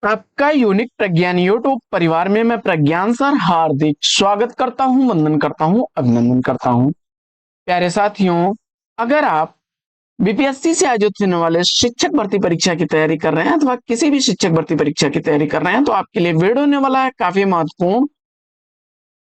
आपका यूनिक प्रज्ञान यूट्यूब परिवार में मैं प्रज्ञान सर हार्दिक स्वागत करता हूं, वंदन करता हूं, अभिनंदन करता हूं। प्यारे साथियों, अगर आप बीपीएससी से आयोजित होने वाले शिक्षक भर्ती परीक्षा की तैयारी कर रहे हैं अथवा किसी भी शिक्षक भर्ती परीक्षा की तैयारी कर रहे हैं तो आपके लिए वीडियो होने वाला है काफी महत्वपूर्ण।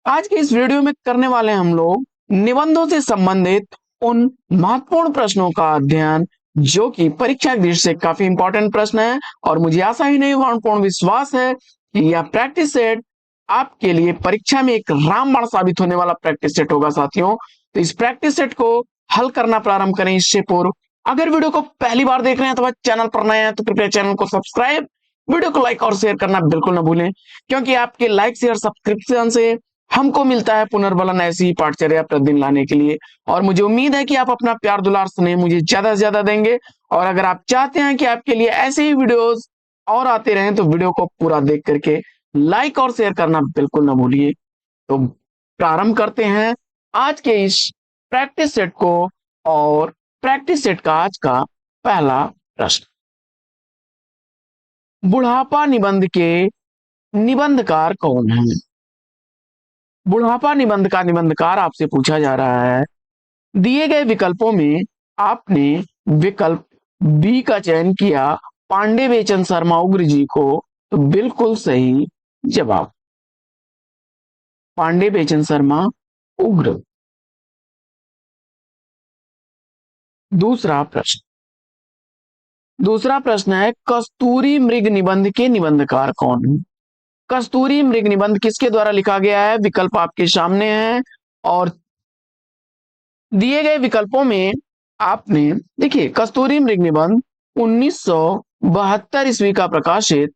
आज के इस वीडियो में करने वाले हम लोग निबंधों से संबंधित उन महत्वपूर्ण प्रश्नों का अध्ययन जो कि परीक्षा दृष्टि से काफी इंपॉर्टेंट प्रश्न है और मुझे आशा ही नहीं पूर्ण विश्वास है कि यह प्रैक्टिस सेट आपके लिए परीक्षा में एक रामबाण साबित होने वाला प्रैक्टिस सेट होगा। साथियों, तो इस प्रैक्टिस सेट को हल करना प्रारंभ करें इससे पूर्व अगर वीडियो को पहली बार देख रहे हैं अथवा चैनल पर नए हैं तो कृपया चैनल को सब्सक्राइब, वीडियो को लाइक और शेयर करना बिल्कुल ना भूलें, क्योंकि आपके लाइक शेयर सब्सक्रिप्शन से हमको मिलता है पुनर्बलन ऐसी ही पाठचर्या प्रतिदिन लाने के लिए। और मुझे उम्मीद है कि आप अपना प्यार दुलार स्नेह मुझे ज्यादा से ज्यादा देंगे। और अगर आप चाहते हैं कि आपके लिए ऐसे ही वीडियोस और आते रहें तो वीडियो को पूरा देख करके लाइक और शेयर करना बिल्कुल ना भूलिए। तो प्रारंभ करते हैं आज के इस प्रैक्टिस सेट को। और प्रैक्टिस सेट का आज का पहला प्रश्न, बुढ़ापा निबंध के निबंधकार कौन है? बुढ़ापा निबंध का निबंधकार आपसे पूछा जा रहा है। दिए गए विकल्पों में आपने विकल्प बी का चयन किया, पांडे बेचन शर्मा उग्र जी को, तो बिल्कुल सही जवाब पांडे बेचन शर्मा उग्र। दूसरा प्रश्न दूसरा प्रश्न है, कस्तूरी मृग निबंध के निबंधकार कौन है? कस्तूरी मृग निबंध किसके द्वारा लिखा गया है? विकल्प आपके सामने है और दिए गए विकल्पों में आपने देखिए, कस्तूरी मृग निबंध 1972 ईस्वी का प्रकाशित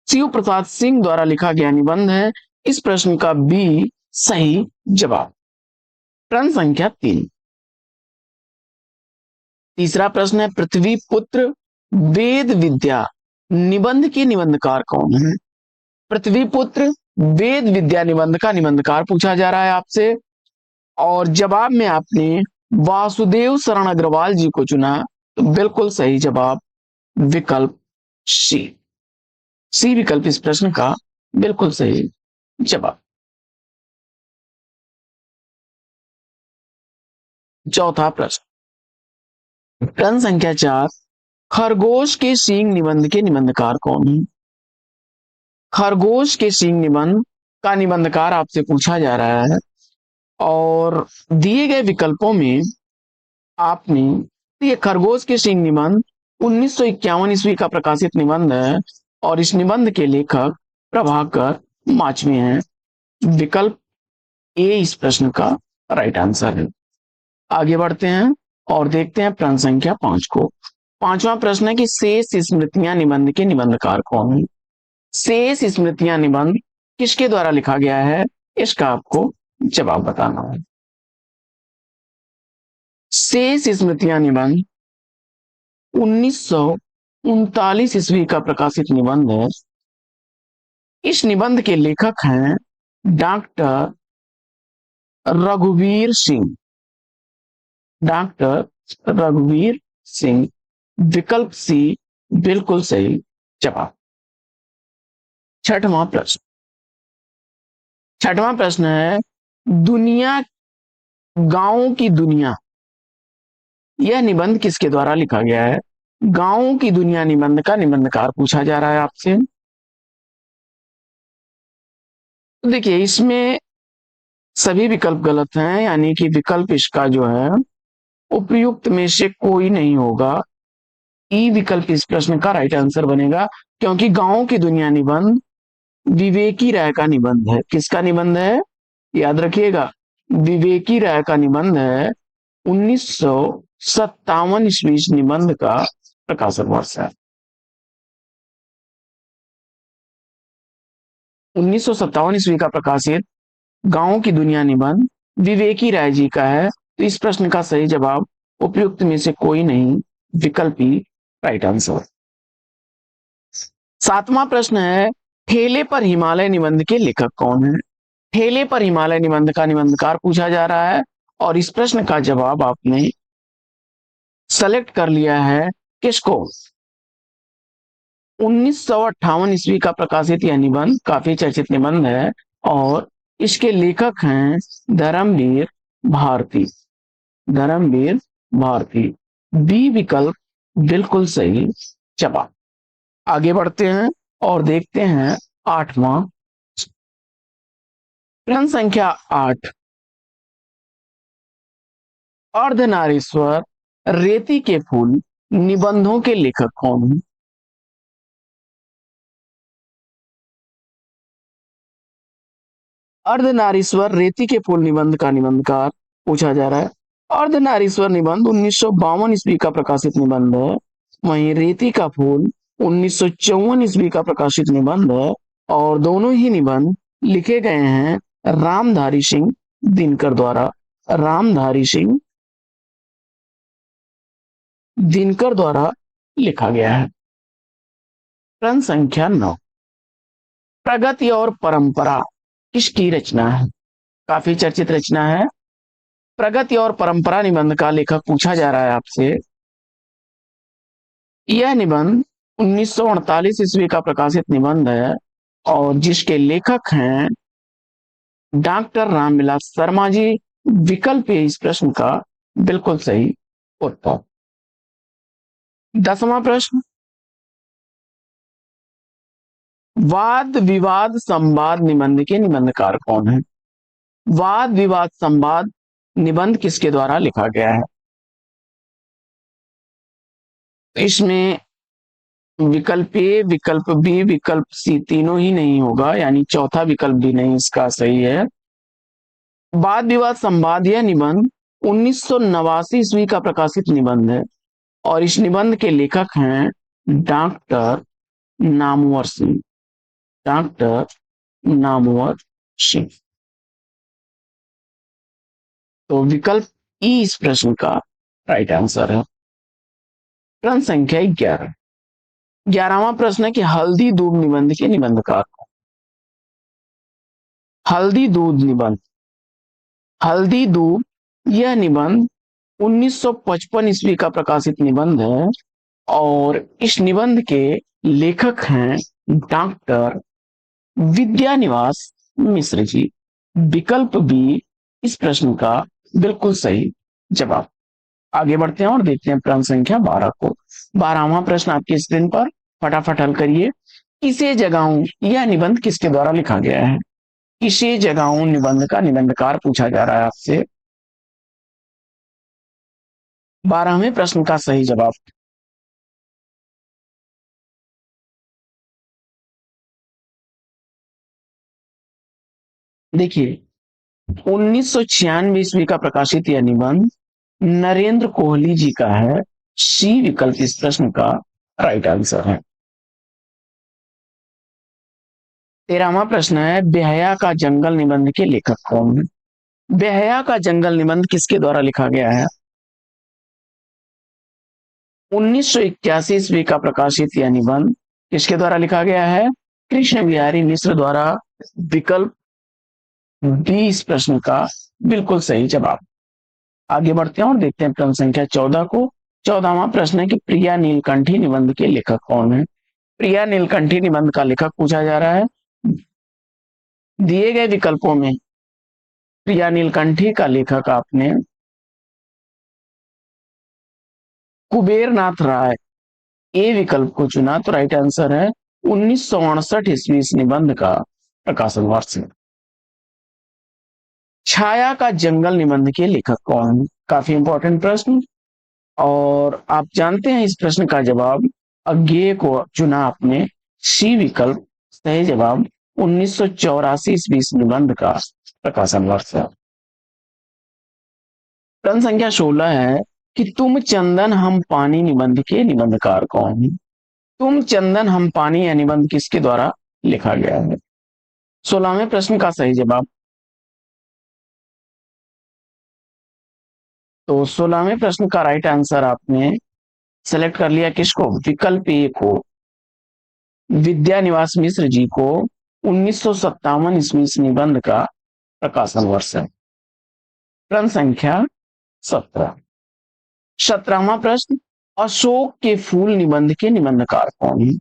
शिव प्रसाद सिंह द्वारा लिखा गया निबंध है। इस प्रश्न का बी सही जवाब। प्रश्न संख्या 3। तीसरा प्रश्न है, पृथ्वी पुत्र वेद विद्या निबंध के निबंधकार कौन है? पृथ्वी पुत्र वेद विद्या निबंध का निबंधकार पूछा जा रहा है आपसे और जवाब में आपने वासुदेव शरण अग्रवाल जी को चुना, तो बिल्कुल सही जवाब विकल्प सी। सी विकल्प इस प्रश्न का बिल्कुल सही जवाब। चौथा प्रश्न, प्रश्न संख्या 4, खरगोश के सींग निबंध के निबंधकार कौन है? खरगोश के सींग निबंध का निबंधकार आपसे पूछा जा रहा है और दिए गए विकल्पों में आपने ये खरगोश के सींग निबंध 1951 ईस्वी का प्रकाशित निबंध है और इस निबंध के लेखक प्रभाकर माचवे हैं। विकल्प ए इस प्रश्न का राइट आंसर है। आगे बढ़ते हैं और देखते हैं प्रश्न संख्या 5 को। पांचवा प्रश्न है कि शेष स्मृतियां निबंध के निबंधकार कौन है? शेष स्मृतियां निबंध किसके द्वारा लिखा गया है? इसका आपको जवाब बताना है। शेष स्मृतियां निबंध 1939 ईस्वी का प्रकाशित निबंध है। इस निबंध के लेखक हैं डॉक्टर रघुवीर सिंह। डॉक्टर रघुवीर सिंह। विकल्प सी बिल्कुल सही जवाब। छठवां प्रश्न छठवां प्रश्न है, दुनिया गांवों की दुनिया यह निबंध किसके द्वारा लिखा गया है? गांवों की दुनिया निबंध का निबंधकार पूछा जा रहा है आपसे। तो देखिए, इसमें सभी विकल्प गलत हैं, यानी कि विकल्प इसका जो है उपयुक्त में से कोई नहीं होगा। ई विकल्प इस प्रश्न का राइट आंसर बनेगा, क्योंकि गांवों की दुनिया निबंध विवेकी राय का निबंध है। किसका निबंध है? याद रखिएगा, विवेकी राय का निबंध है। 1957 ईस्वी निबंध का प्रकाशन वर्ष है। 1957 ईस्वी का प्रकाशित गांवों की दुनिया निबंध विवेकी राय जी का है। तो इस प्रश्न का सही जवाब उपयुक्त में से कोई नहीं, विकल्प ही राइट आंसर। सातवां प्रश्न है, ठेले पर हिमालय निबंध के लेखक कौन है? ठेले पर हिमालय निबंध का निबंधकार पूछा जा रहा है और इस प्रश्न का जवाब आपने सेलेक्ट कर लिया है। किसको? 1958 ईस्वी का प्रकाशित यह निबंध काफी चर्चित निबंध है और इसके लेखक हैं धर्मवीर भारती। धर्मवीर भारती, बी विकल्प बिल्कुल सही जवाब। आगे बढ़ते हैं और देखते हैं 8वां प्रश्न संख्या 8। अर्धनारीश्वर रेती के फूल निबंधों के लेखक कौन हैं? अर्धनारीश्वर रेती के फूल निबंध का निबंधकार पूछा जा रहा है। अर्धनारीश्वर निबंध 1952 ईस्वी का प्रकाशित निबंध है। वहीं रेती का फूल 1954 ईस्वी का प्रकाशित निबंध है और दोनों ही निबंध लिखे गए हैं रामधारी सिंह दिनकर द्वारा। रामधारी सिंह दिनकर द्वारा लिखा गया है। प्रश्न संख्या 9। प्रगति और परंपरा किसकी रचना है? काफी चर्चित रचना है। प्रगति और परंपरा निबंध का लेखक पूछा जा रहा है आपसे। यह निबंध 1948 ईस्वी का प्रकाशित निबंध है और जिसके लेखक हैं डॉक्टर रामविलास शर्मा जी। विकल्प है इस प्रश्न का बिल्कुल सही उत्तर। 10वां प्रश्न। वाद विवाद संवाद निबंध के निबंधकार कौन है? वाद विवाद संवाद निबंध किसके द्वारा लिखा गया है? इसमें विकल्प ए, विकल्प बी, विकल्प सी तीनों ही नहीं होगा, यानी चौथा विकल्प भी नहीं इसका सही है। वाद विवाद संवाद यह निबंध 1989 ईस्वी का प्रकाशित निबंध है और इस निबंध के लेखक हैं डॉक्टर नामवर सिंह। डॉक्टर नामवर सिंह। तो विकल्प ई इस प्रश्न का राइट आंसर है। प्रश्न संख्या 11। 11वां प्रश्न है कि हल्दी दूध निबंध के निबंधकार। हल्दी दूध निबंध। हल्दी दूध यह निबंध 1955 ईस्वी का प्रकाशित निबंध है और इस निबंध के लेखक हैं डॉक्टर विद्यानिवास मिश्र जी। विकल्प बी इस प्रश्न का बिल्कुल सही जवाब। आगे बढ़ते हैं और देखते हैं प्रश्न संख्या 12 को। 12वां प्रश्न आपकी स्क्रीन पर, फटाफट हल करिए। किसे जगाऊं यह निबंध किसके द्वारा लिखा गया है? किसे जगाऊं निबंध का निबंधकार पूछा जा रहा है आपसे। 12वें प्रश्न का सही जवाब देखिए 1996 ईस्वी का प्रकाशित यह निबंध नरेंद्र कोहली जी का है। सी विकल्प इस प्रश्न का राइट आंसर है। 13वां प्रश्न है बेहया का जंगल निबंध के लेखक कौन है? बेहया का जंगल निबंध किसके द्वारा लिखा गया है? 1981 ईस्वी का प्रकाशित यह निबंध किसके द्वारा लिखा गया है? कृष्ण बिहारी मिश्र द्वारा। विकल्प बी इस प्रश्न का बिल्कुल सही जवाब। आगे बढ़ते हैं और देखते हैं प्रश्न संख्या 14 को। 14वां प्रश्न है कि प्रिया नीलकंठी निबंध के लेखक कौन है? प्रिया नीलकंठी निबंध का लेखक पूछा जा रहा है। दिए गए विकल्पों में प्रिया नीलकंठी का लेखक आपने कुबेरनाथ राय ए विकल्प को चुना, तो राइट आंसर है 1968 ईस्वी इस निबंध का प्रकाशन वर्ष। छाया का जंगल निबंध के लेखक कौन है? काफी इंपॉर्टेंट प्रश्न और आप जानते हैं इस प्रश्न का जवाब। अज्ञेय को चुना आपने, सी विकल्प सही जवाब। 1984 ईस्वी इस निबंध का प्रकाशन वर्ष है। प्रश्न संख्या 16 है कि तुम चंदन हम पानी निबंध के निबंधकार कौन है? तुम चंदन हम पानी यह निबंध किसके द्वारा लिखा गया है? 16वें प्रश्न का सही जवाब। तो 16वें प्रश्न का राइट आंसर आपने सेलेक्ट कर लिया किसको? विकल्प ए को, विद्यानिवास मिश्र जी को। 1957 ईस्वी इस निबंध का प्रकाशन वर्ष है। प्रश्न संख्या 17। 17वां प्रश्न अशोक के फूल निबंध के निबंधकार कौन है?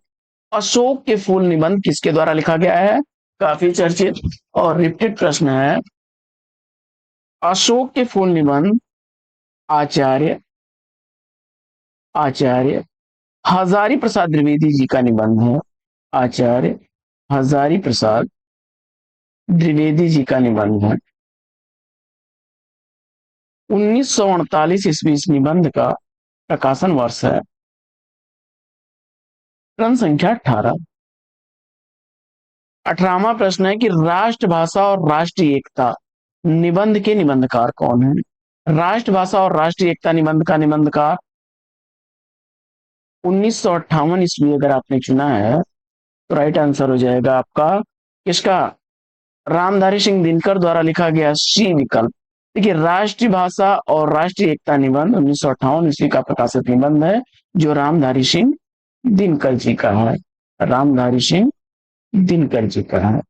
अशोक के फूल निबंध किसके द्वारा लिखा गया है? काफी चर्चित और रिपीटेड प्रश्न है। अशोक के फूल निबंध आचार्य हजारी प्रसाद द्विवेदी जी का निबंध है। आचार्य हजारी प्रसाद द्विवेदी जी का निबंध है। 1948 ईस्वी इस निबंध का प्रकाशन वर्ष है। प्रश्न संख्या 18। 18वां प्रश्न है कि राष्ट्रभाषा और राष्ट्रीय एकता निबंध के निबंधकार कौन है? राष्ट्रभाषा और राष्ट्रीय एकता निबंध का निबंधकार 1958 ईस्वी अगर आपने चुना है तो राइट आंसर हो जाएगा आपका किसका? रामधारी सिंह दिनकर द्वारा लिखा गया सी विकल्प। देखिए, राष्ट्रीय भाषा और राष्ट्रीय एकता निबंध 1958 ईस्वी का प्रकाशित निबंध है जो रामधारी सिंह दिनकर जी का है। रामधारी सिंह दिनकर जी का है।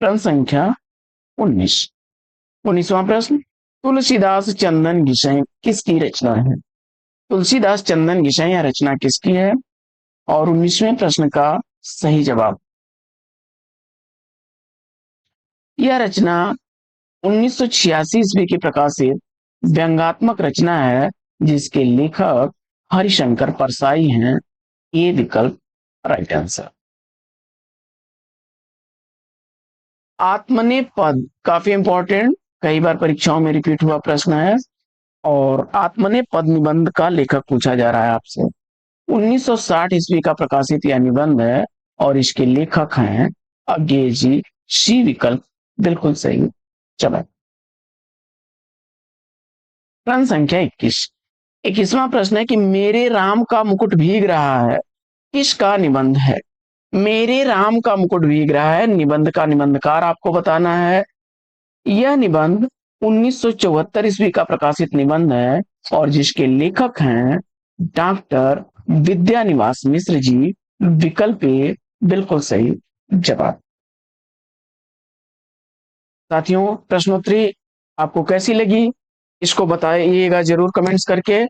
प्रश्न संख्या 19। 19वां प्रश्न, तुलसीदास चंदन घिसैं किसकी रचना है? तुलसीदास चंदन घिसैं यह रचना किसकी है? और 19वें प्रश्न का सही जवाब, यह रचना 1986 ईस्वी की प्रकाशित व्यंग्यात्मक रचना है जिसके लेखक हरिशंकर परसाई हैं। ये विकल्प राइट आंसर। आत्मने पद काफी इंपॉर्टेंट, कई बार परीक्षाओं में रिपीट हुआ प्रश्न है और आत्मने पद निबंध का लेखक पूछा जा रहा है आपसे। 1960 ईस्वी का प्रकाशित यह निबंध है और इसके लेखक हैं अज्ञेय जी। सी विकल्प बिल्कुल सही। चलो, प्रश्न संख्या 21। 21वां प्रश्न है कि मेरे राम का मुकुट भीग रहा है किसका निबंध है? मेरे राम का मुकुट भीग रहा है निबंध का निबंधकार आपको बताना है। यह निबंध 1974 ईस्वी का प्रकाशित निबंध है और जिसके लेखक हैं डॉक्टर विद्यानिवास मिश्र जी। विकल्प ए बिल्कुल सही जवाब। साथियों, प्रश्नोत्तरी आपको कैसी लगी इसको बताइएगा जरूर कमेंट्स करके,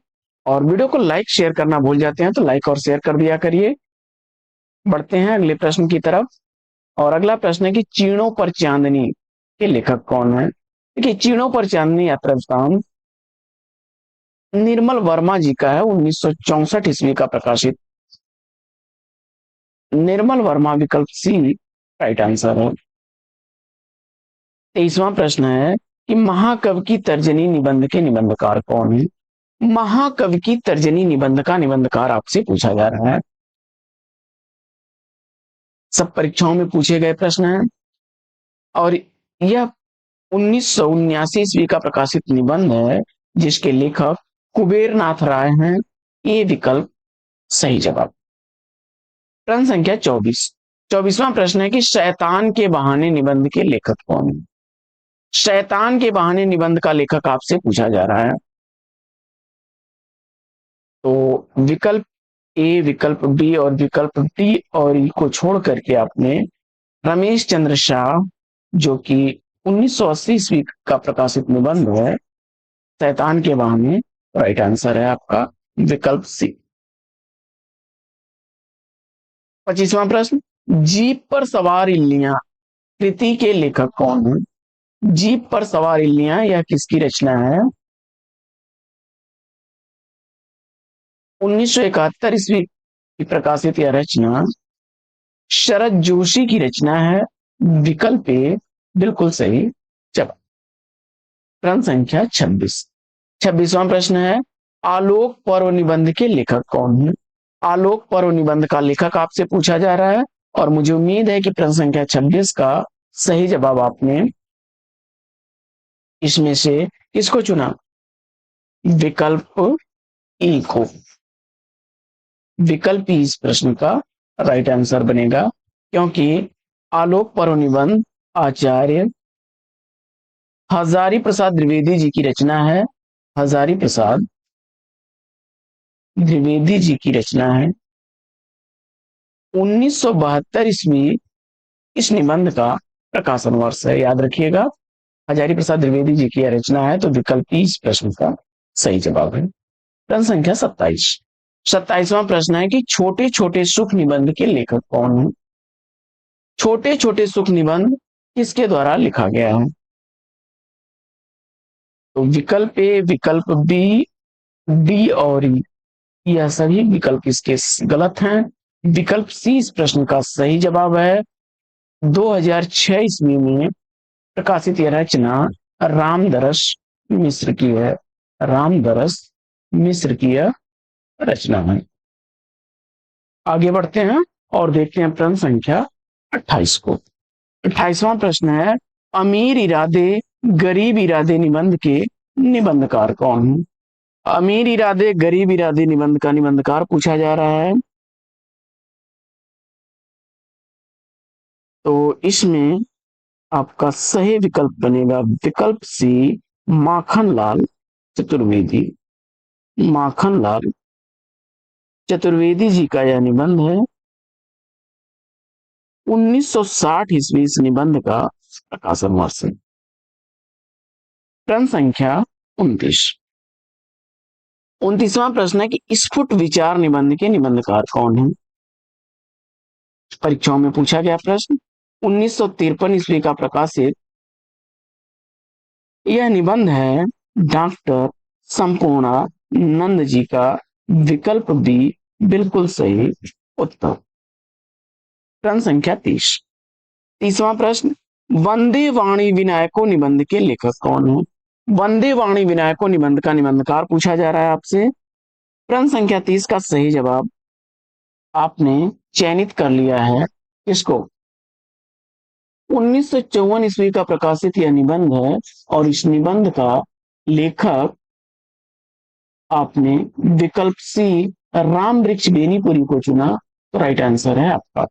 और वीडियो को लाइक शेयर करना भूल जाते हैं तो लाइक और शेयर कर दिया करिए। बढ़ते हैं अगले प्रश्न की तरफ, और अगला प्रश्न है कि चीणों पर चांदनी के लेखक कौन है? देखिए, चीणों पर चांदनी या प्रस्ताव निर्मल वर्मा जी का है। 1964 ईस्वी का प्रकाशित निर्मल वर्मा। विकल्प सी राइट आंसर है। 23वां प्रश्न है कि महाकवि की तर्जनी निबंध के निबंधकार कौन है? महाकवि की तर्जनी निबंध का निबंधकार आपसे पूछा जा रहा है। सब परीक्षाओं में पूछे गए प्रश्न हैं और यह 1979 ईस्वी का प्रकाशित निबंध है जिसके लेखक कुबेर नाथ राय हैं। ये विकल्प सही जवाब। प्रश्न संख्या 24। 24वां प्रश्न है कि शैतान के बहाने निबंध के लेखक कौन है? शैतान के बहाने निबंध का लेखक आपसे पूछा जा रहा है। तो विकल्प ए, विकल्प बी और विकल्प डी और ई को छोड़ करके आपने रमेश चंद्र शाह, जो कि 1980 ईस्वी का प्रकाशित निबंध है शैतान के बहाने, राइट आंसर है आपका विकल्प सी। 25वां प्रश्न, जीप पर सवार इल्लियां कृति के लेखक कौन है? जीप पर सवार इल्लियां यह किसकी रचना है? 1971 ईस्वी की प्रकाशित यह रचना शरद जोशी की रचना है। विकल्प ए बिल्कुल सही जवाब। प्रश्न संख्या 26। 26वां प्रश्न है आलोक पर्व निबंध के लेखक कौन है? आलोक पर्व निबंध का लेखक आपसे पूछा जा रहा है और मुझे उम्मीद है कि प्रश्न संख्या 26 का सही जवाब आपने इसमें से किसको चुना? विकल्प ई को। विकल्प ई इस प्रश्न का राइट आंसर बनेगा क्योंकि आलोक पर्व निबंध आचार्य हजारी प्रसाद द्विवेदी जी की रचना है। हजारी प्रसाद द्विवेदी जी की रचना है। 1972 ईस्वी इस निबंध का प्रकाशन वर्ष है, याद रखिएगा। हजारी प्रसाद द्विवेदी जी की रचना है, तो विकल्प इस प्रश्न का सही जवाब है। प्रश्न संख्या 27। 27वां प्रश्न है कि छोटे छोटे सुख निबंध के लेखक कौन है? छोटे छोटे सुख निबंध किसके द्वारा लिखा गया है? तो विकल्प ए, विकल्प बी, डी और ई, यह सभी विकल्प इसके गलत हैं। विकल्प सी इस प्रश्न का सही जवाब है। 2006 ईस्वी में प्रकाशित यह रचना रामदरस मिश्र की है। रामदरस मिश्र की यह रचना है। आगे बढ़ते हैं और देखते हैं प्रश्न संख्या 28 को। 28वां प्रश्न है, अमीर इरादे गरीब इरादे निबंध के निबंधकार कौन है? अमीर इरादे गरीब इरादे निबंध का निबंधकार पूछा जा रहा है। तो इसमें आपका सही विकल्प बनेगा विकल्प सी, माखनलाल चतुर्वेदी। माखनलाल चतुर्वेदी जी का यह निबंध है। 1960 ईस्वी इस निबंध का प्रकाशन वर्ष है। प्रश्न संख्या 29। 29वां प्रश्न है कि स्फुट विचार निबंध के निबंधकार कौन है? परीक्षाओं में पूछा गया प्रश्न। 1953 ईस्वी का प्रकाशित यह निबंध है डॉक्टर संपूर्णा नंद जी का। विकल्प बी बिल्कुल सही उत्तर। प्रश्न संख्या 30। 30वां प्रश्न, वंदे वाणी विनायको निबंध के लेखक कौन है? वंदे वाणी विनायको निबंध का निबंधकार पूछा जा रहा है आपसे। प्रश्न संख्या 30 का सही जवाब आपने चयनित कर लिया है। किसको? 1954 ईस्वी का प्रकाशित यह निबंध है और इस निबंध का लेखक आपने विकल्प सी राम वृक्ष बेनीपुरी को चुना। तो राइट आंसर है आपका।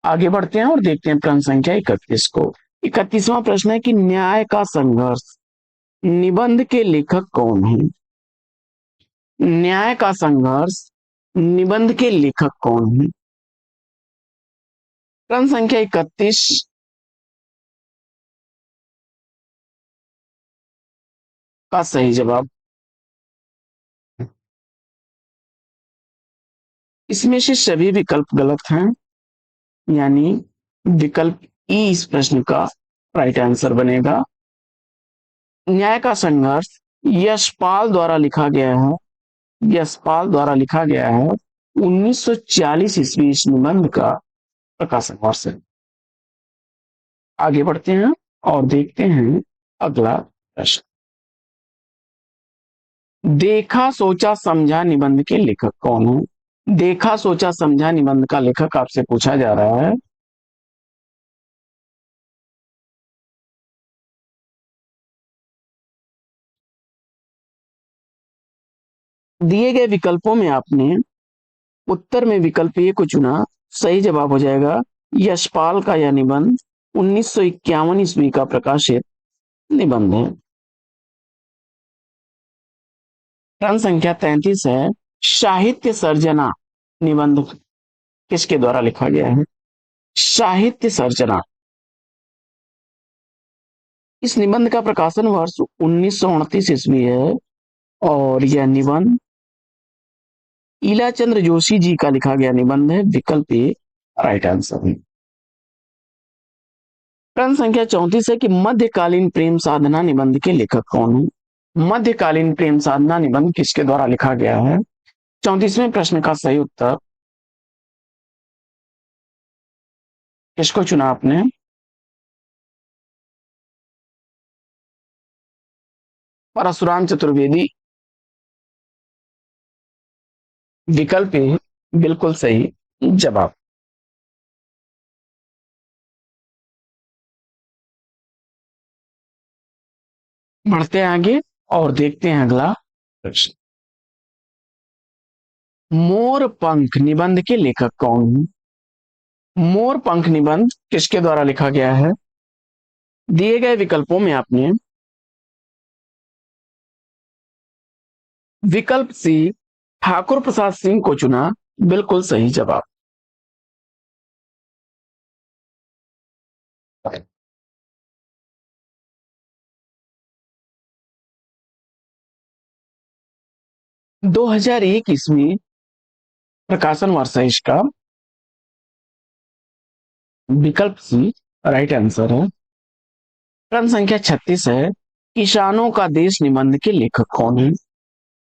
आगे बढ़ते हैं और देखते हैं प्रश्न संख्या 31 को। 31वां प्रश्न है कि न्याय का संघर्ष निबंध के लेखक कौन है? न्याय का संघर्ष निबंध के लेखक कौन है? प्रश्न संख्या 31 का सही जवाब, इसमें से सभी विकल्प गलत हैं, यानी विकल्प ई इस प्रश्न का राइट आंसर बनेगा। न्याय का संघर्ष यशपाल द्वारा लिखा गया है। यशपाल द्वारा लिखा गया है। 1940 ईस्वी इस निबंध का प्रकाशन वर्ष है। आगे बढ़ते हैं और देखते हैं अगला प्रश्न। देखा सोचा समझा निबंध के लेखक कौन है? देखा सोचा समझा निबंध का लेखक आपसे पूछा जा रहा है। दिए गए विकल्पों में आपने उत्तर में विकल्प ए को चुना। सही जवाब हो जाएगा यशपाल का यह निबंध 1951 ईस्वी का प्रकाशित निबंध है। प्रश्न संख्या 33 है, साहित्य सर्जना निबंध किसके द्वारा लिखा गया है? साहित्य सर्जना, इस निबंध का प्रकाशन वर्ष 1929 ईस्वी है और यह निबंध ईलाचंद्र जोशी जी का लिखा गया निबंध है। विकल्प ए राइट आंसर है। प्रश्न संख्या 34 है कि मध्यकालीन प्रेम साधना निबंध के लेखक कौन है? मध्यकालीन प्रेम साधना निबंध किसके द्वारा लिखा गया है? 34वें प्रश्न का सही उत्तर किसको चुना आपने? परशुराम चतुर्वेदी। विकल्प ए बिल्कुल सही जवाब। बढ़ते हैं आगे और देखते हैं अगला प्रश्न। मोर पंख निबंध के लेखक कौन है? मोर पंख निबंध किसके द्वारा लिखा गया है? दिए गए विकल्पों में आपने विकल्प सी ठाकुर प्रसाद सिंह को चुना। बिल्कुल सही जवाब। 2001 ईस्वी प्रकाशन वर्ष है इसका। विकल्प सी राइट आंसर है। प्रश्न संख्या 36 है, किसानों का देश निबंध के लेखक कौन है?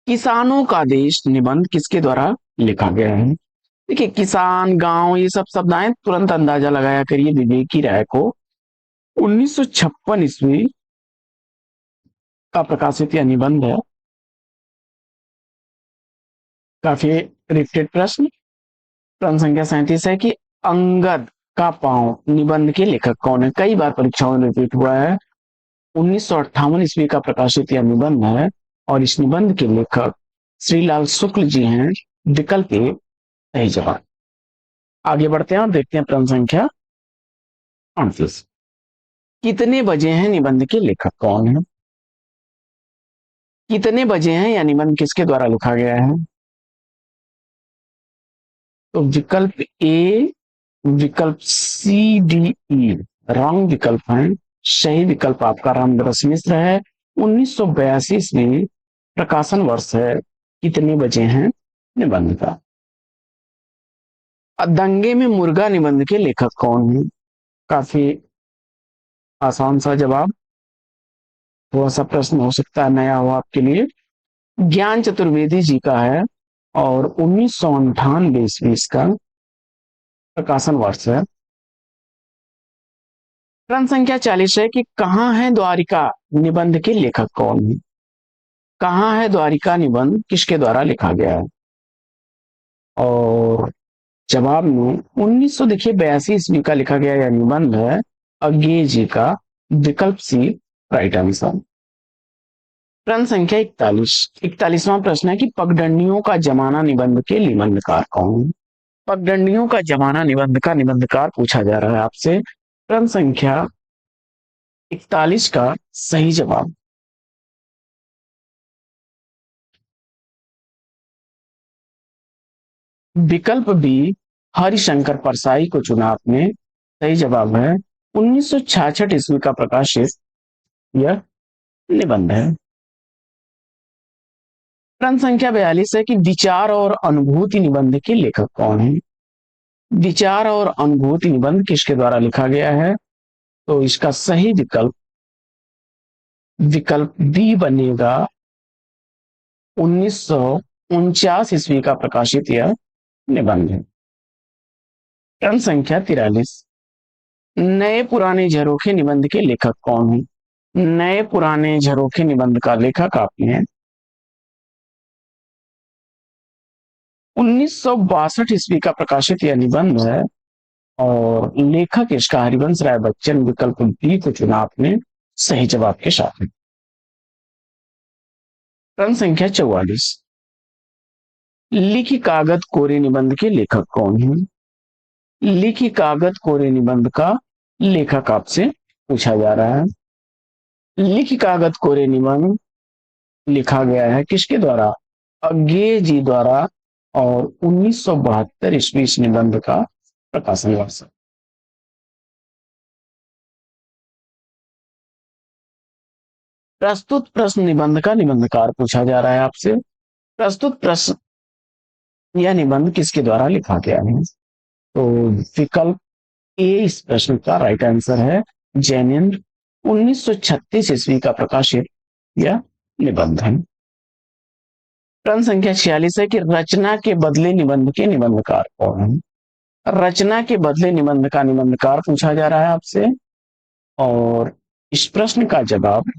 किसानों का देश निबंध किसके द्वारा लिखा गया है? देखिए, किसान, गांव, ये सब शब्द आए तुरंत अंदाजा लगाया करिए। विवेकी राय को 1956 ईस्वी का प्रकाशित यह निबंध है। काफी रिपीटेड प्रश्न। प्रश्न संख्या 37 है कि अंगद का पांव निबंध के लेखक कौन है? कई बार परीक्षाओं में रिपीट हुआ है। 1958 ईस्वी का प्रकाशित यह निबंध है और इस निबंध के लेखक श्रीलाल शुक्ल जी हैं। विकल्प ए सही जवाब। आगे बढ़ते हैं और देखते हैं प्रश्न संख्या 38। कितने बजे हैं निबंध के लेखक कौन है? कितने बजे हैं यह निबंध किसके द्वारा लिखा गया है? तो विकल्प ए, विकल्प सी, डी, ई रॉन्ग विकल्प है। सही विकल्प आपका रामदास मिश्र है। 1982 में प्रकाशन वर्ष है। कितने बजे हैं निबंध का। दंगे में मुर्गा निबंध के लेखक कौन है? काफी आसान सा जवाब। थोड़ा सा प्रश्न हो सकता है नया हो आपके लिए। ज्ञान चतुर्वेदी जी का है और 1998 ईस्वी इसका प्रकाशन वर्ष है। प्रश्न संख्या 40 है कि कहाँ है द्वारिका निबंध के लेखक कौन है? कहाँ है द्वारिका निबंध किसके द्वारा लिखा गया है? और जवाब में 1982 ईस्वी का लिखा गया यह निबंध है अज्ञे जी का। विकल्प सी राइट आंसर। प्रश्न संख्या 41वां प्रश्न है कि पगडंडियों का जमाना निबंध के निबंधकार कौन है? पगडंडियों का जमाना निबंध का निबंधकार पूछा जा रहा है आपसे। प्रश्न संख्या 41 का सही जवाब। विकल्प बी हरिशंकर परसाई को चुना आपने। सही जवाब है। 1966 ईस्वी का प्रकाशित यह निबंध है। प्रश्न संख्या 42 है कि विचार और अनुभूति निबंध के लेखक कौन है? विचार और अनुभूति निबंध किसके द्वारा लिखा गया है? तो इसका सही विकल्प विकल्प बी बनेगा। 1949 ईस्वी का प्रकाशित यह निबंध है। प्रश्न संख्या 43, नए पुराने झरोखे निबंध के लेखक कौन है? नए पुराने झरोखे निबंध का लेखक आपने 1962 ईस्वी का प्रकाशित यह निबंध है और लेखक इसका हरिवंश राय बच्चन। विकल्प बी को चुना आपने सही जवाब के साथ। प्रश्न संख्या 44, लिखी कागज कोरे निबंध के लेखक कौन है? लिखी कागज कोरे निबंध का लेखक आपसे पूछा जा रहा है। लिखी कागज कोरे निबंध लिखा गया है किसके द्वारा? अज्ञे जी द्वारा और 1972 ईस्वी इस निबंध का प्रकाशन वर्ष। प्रस्तुत प्रश्न निबंध का निबंधकार पूछा जा रहा है आपसे। प्रस्तुत प्रश्न यह निबंध किसके द्वारा लिखा गया है? तो विकल्प ए इस प्रश्न का राइट आंसर है। जैनेन्द्र। 1936 ईस्वी का प्रकाशित यह निबंध है। प्रश्न संख्या 46 है कि रचना के बदले निबंध के निबंधकार कौन है? रचना के बदले निबंध का निबंधकार पूछा जा रहा है आपसे और इस प्रश्न का जवाब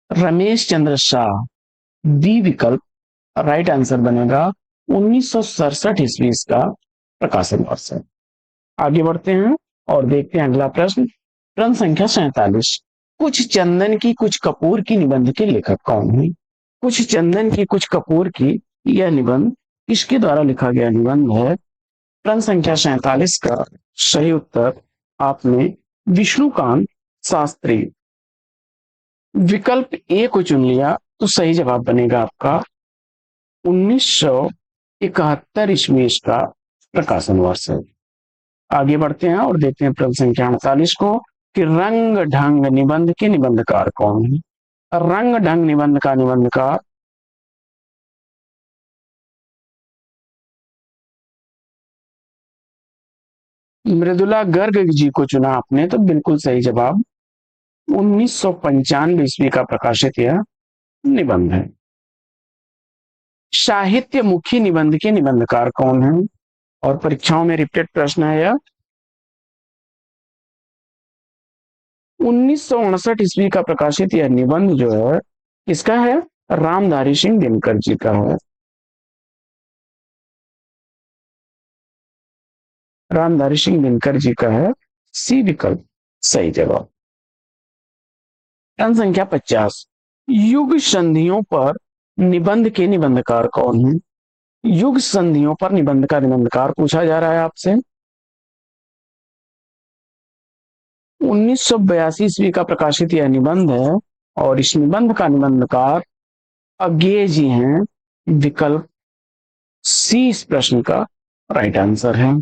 रमेश चंद्र शाह। बी विकल्प राइट आंसर बनेगा। 1967 ईस्वी इसका प्रकाशन वर्ष है। आगे बढ़ते हैं और देखते हैं अगला प्रश्न। प्रश्न संख्या 47, कुछ चंदन की कुछ कपूर की निबंध के लेखक कौन है? कुछ चंदन की कुछ कपूर की यह निबंध किसके द्वारा लिखा गया निबंध है? प्रश्न संख्या 47 का सही उत्तर आपने विष्णुकांत शास्त्री विकल्प ए को चुन लिया तो सही जवाब बनेगा आपका 1971 ईस्वी इसका प्रकाशन वर्ष है। आगे बढ़ते हैं और देखते हैं प्रश्न संख्या 48 को कि रंग ढंग निबंध के निबंधकार कौन है? रंग ढंग निबंध का निबंधकार। मृदुला गर्ग जी को चुना आपने, तो बिल्कुल सही जवाब। 1995 ईस्वी का प्रकाशित यह निबंध है। साहित्य मुखी निबंध के निबंधकार कौन है? और परीक्षाओं में रिपीटेड प्रश्न है यह। 1959 ईस्वी का प्रकाशित यह निबंध जो है किसका है? रामधारी सिंह दिनकर जी का है। रामधारी सिंह दिनकर जी का है। सी विकल्प सही जवाब। प्रश्न संख्या 50। युग संधियों पर निबंध के निबंधकार कौन है? युग संधियों पर निबंध का निबंधकार पूछा जा रहा है आपसे। 1982 ईस्वी का प्रकाशित यह निबंध है और इस निबंध का निबंधकार अज्ञेय जी हैं। विकल्प सी इस प्रश्न का राइट आंसर है।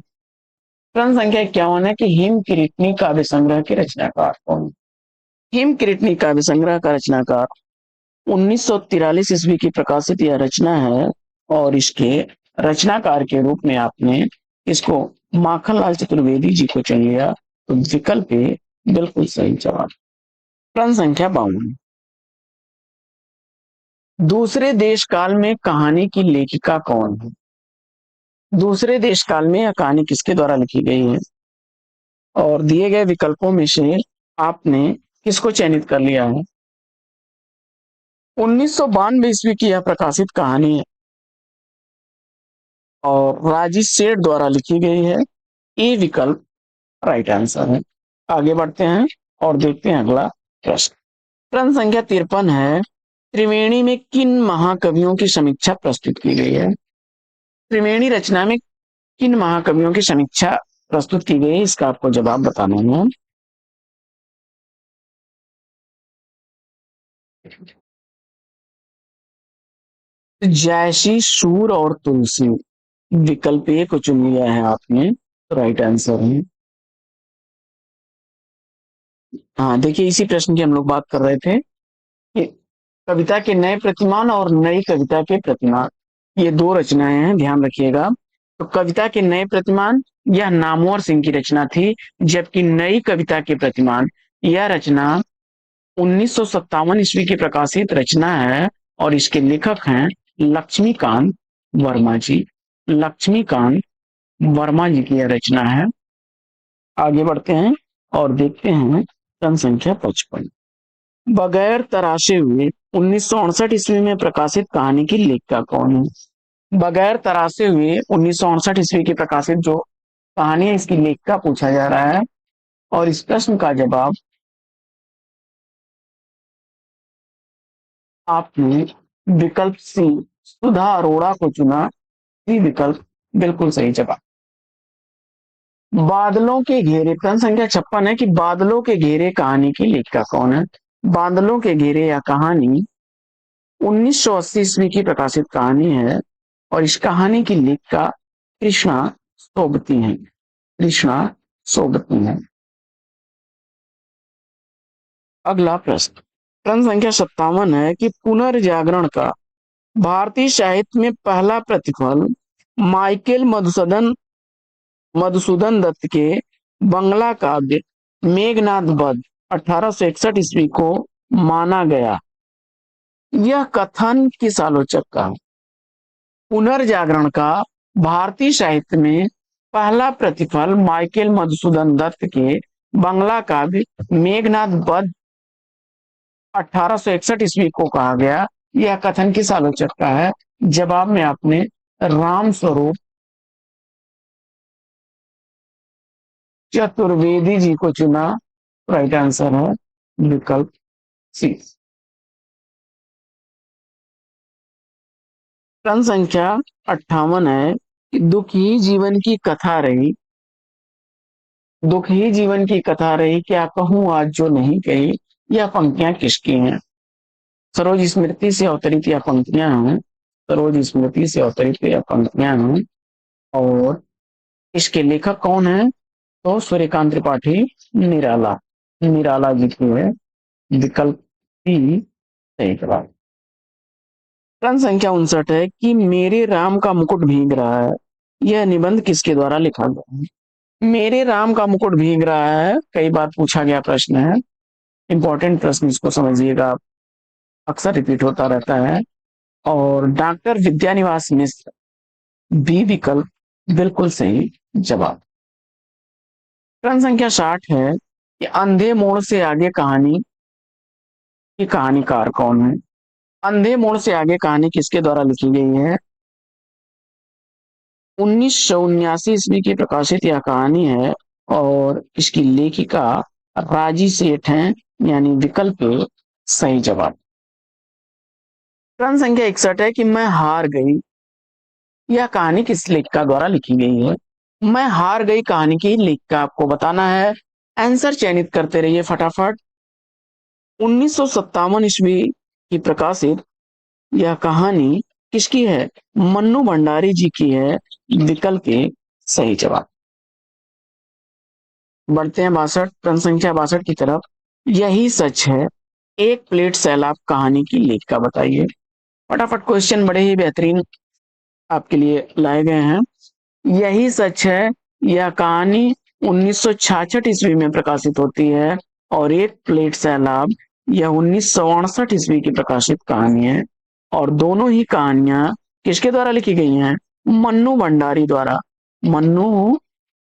प्रश्न संख्या 51 है कि हिम किरीटनी काव्य संग्रह के रचनाकार कौन? हिम किरीटनी काव्य संग्रह का रचनाकार 1943 ईस्वी की प्रकाशित यह रचना है और इसके रचनाकार के रूप में आपने इसको माखनलाल चतुर्वेदी जी को चुन लिया, तो विकल्प ए बिल्कुल सही जवाब। प्रश्न संख्या 52। दूसरे देश काल में कहानी की लेखिका कौन है? दूसरे देश काल में यह कहानी किसके द्वारा लिखी गई है? और दिए गए विकल्पों में से आपने किसको चयनित कर लिया है? 1992 ईस्वी की यह प्रकाशित कहानी है और राजेश सेठ द्वारा लिखी गई है। ए विकल्प राइट आंसर है। आगे बढ़ते हैं और देखते हैं अगला प्रश्न। प्रश्न संख्या 53 है, त्रिवेणी में किन महाकवियों की समीक्षा प्रस्तुत की गई है? त्रिवेणी रचना में किन महाकवियों की समीक्षा प्रस्तुत की गई है, इसका आपको जवाब बताना है। जयसी, सूर और तुलसी। विकल्प ए को चुन लिया है आपने, राइट आंसर है। हाँ देखिए, इसी प्रश्न की हम लोग बात कर रहे थे कि कविता के नए प्रतिमान और नई कविता के प्रतिमान, ये दो रचनाएं हैं, ध्यान रखिएगा। तो कविता के नए प्रतिमान यह नामवर सिंह की रचना थी, जबकि नई कविता के प्रतिमान यह रचना 1957 ईस्वी की प्रकाशित रचना है और इसके लेखक हैं लक्ष्मीकांत वर्मा जी। लक्ष्मीकांत वर्मा जी की यह रचना है। आगे बढ़ते हैं और देखते हैं प्रश्न संख्या 55। बगैर तराशे हुए 1968 ईस्वी में प्रकाशित कहानी की लेखिका कौन है? बगैर तराशे हुए 1968 ईस्वी की प्रकाशित जो कहानी है, इसकी लेखिका पूछा जा रहा है और इस प्रश्न का जवाब आपने विकल्प सी सुधा अरोड़ा को चुना। सी विकल्प बिल्कुल सही जवाब। बादलों के घेरे, प्रश्न संख्या 56 है कि बादलों के घेरे कहानी की लेखिका कौन है? बादलों के घेरे या कहानी 1980 ईस्वी की प्रकाशित कहानी है और इस कहानी की लेखिका कृष्णा सोबती हैं। कृष्णा सोबती हैं। अगला प्रश्न, प्रश्न संख्या 57 है कि पुनर्जागरण का भारतीय साहित्य में पहला प्रतिफल माइकेल मधुसूदन दत्त के बंगला काव्य मेघनाद वध 1861 ईस्वी को माना गया। यह कथन किस आलोचक का? पुनर्जागरण का भारतीय साहित्य में पहला प्रतिफल माइकेल मधुसूदन दत्त के बंगला काव्य मेघनाद वध 1861 ईस्वी को कहा गया। यह कथन किस आलोचक का है? जवाब में आपने राम स्वरूप चतुर्वेदी जी को चुना। राइट आंसर है विकल्प सी। प्रश्न संख्या 58 है कि दुख ही जीवन की कथा रही, दुख ही जीवन की कथा रही, क्या कहूं आज जो नहीं कही। यह पंक्तियां किसकी हैं? सरोज स्मृति से अवतरित यह पंक्तियां हैं। सरोज स्मृति से अवतरित यह पंक्तियां हैं और इसके लेखक कौन है? तो सूर्यकांत त्रिपाठी निराला, निराला जी की है। विकल्प सी सही जवाब। प्रश्न संख्या 59 है कि मेरे राम का मुकुट भीग रहा है, यह निबंध किसके द्वारा लिखा गया है? मेरे राम का मुकुट भीग रहा है कई बार पूछा गया प्रश्न है, इंपॉर्टेंट प्रश्न, इसको समझिएगा आप, अक्सर रिपीट होता रहता है। और डॉक्टर विद्यानिवास मिश्र, बी विकल्प बिल्कुल सही जवाब। प्रश्न संख्या 60 है कि अंधे मोड़ से आगे कहानी की कहानीकार कौन है? अंधे मोड़ से आगे कहानी किसके द्वारा लिखी गई है? 1979 ईस्वी की प्रकाशित यह कहानी है और इसकी लेखिका राजी सेठ हैं, यानी विकल्प सही जवाब। प्रश्न संख्या 61 है कि मैं हार गई, यह कहानी किस लेखिका द्वारा लिखी गई है? मैं हार गई कहानी की लेखिका आपको बताना है, आंसर चयनित करते रहिए फटाफट। 1957 ईस्वी की प्रकाशित यह कहानी किसकी है? मन्नू भंडारी जी की है, विकल्प एक सही जवाब। बढ़ते हैं 62, प्रश्न संख्या 62 की तरफ। यही सच है, एक प्लेट सैलाब कहानी की लेखिका बताइए। फटाफट क्वेश्चन बड़े ही बेहतरीन आपके लिए लाए गए हैं। यही सच है, यह कहानी 1966 ईस्वी में प्रकाशित होती है और एक प्लेट सैलाब यह 1968 ईस्वी की प्रकाशित कहानी है और दोनों ही कहानियां किसके द्वारा लिखी गई हैं? मन्नू भंडारी द्वारा, मन्नू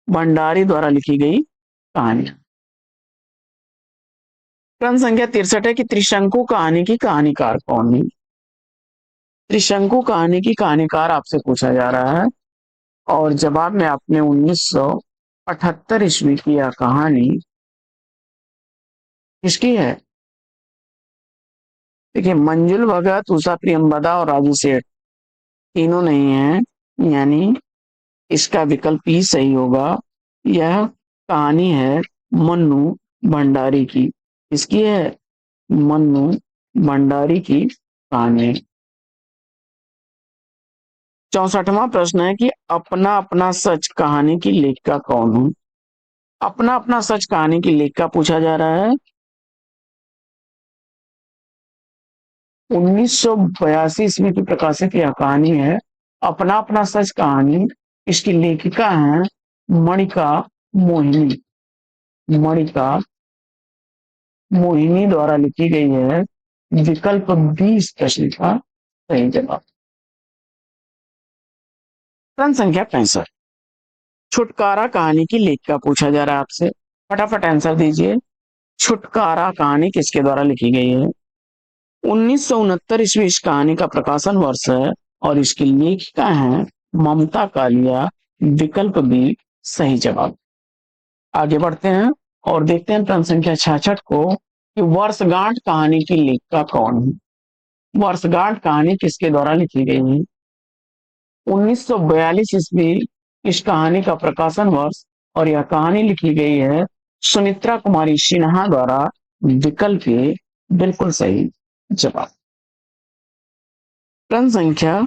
भंडारी द्वारा लिखी गई कहानी। प्रश्न संख्या 63 है कि त्रिशंकु कहानी की कहानीकार कौन है? त्रिशंकु कहानी की कहानीकार आपसे पूछा जा रहा है और जवाब में आपने 1978 ईस्वी की यह कहानी किसकी है? देखिए, मंजुल भगत, उषा प्रियंवदा और राजू सेठ तीनों नहीं है, यानी इसका विकल्प ही सही होगा। यह कहानी है मन्नू भंडारी की। इसकी है मन्नू भंडारी की कहानी। 64वां प्रश्न है कि अपना अपना सच कहानी की लेखिका कौन है? अपना अपना सच कहानी की लेखिका पूछा जा रहा है। 1982 ईस्वी की प्रकाशित यह कहानी है अपना अपना सच कहानी। इसकी लेखिका है मणिका मोहिनी, मणिका मोहिनी द्वारा लिखी गई है, विकल्प बी इस प्रश्न का सही जवाब। प्रश्न संख्या 65, छुटकारा कहानी की लेखिका पूछा जा रहा है आपसे, फटाफट आंसर दीजिए। छुटकारा कहानी किसके द्वारा लिखी गई है? 1969 ईस्वी इस कहानी का प्रकाशन वर्ष है और इसकी लेखिका है ममता कालिया, विकल्प बी सही जवाब। आगे बढ़ते हैं और देखते हैं प्रश्न संख्या 66 को कि वर्षगांठ कहानी की लेखिका कौन है? वर्षगांठ कहानी किसके द्वारा लिखी गई है? 1942 ईस्वी इस कहानी का प्रकाशन वर्ष और यह कहानी लिखी गई है सुमित्रा कुमारी सिन्हा द्वारा, विकल्प ए बिल्कुल सही जवाब। प्रश्न संख्या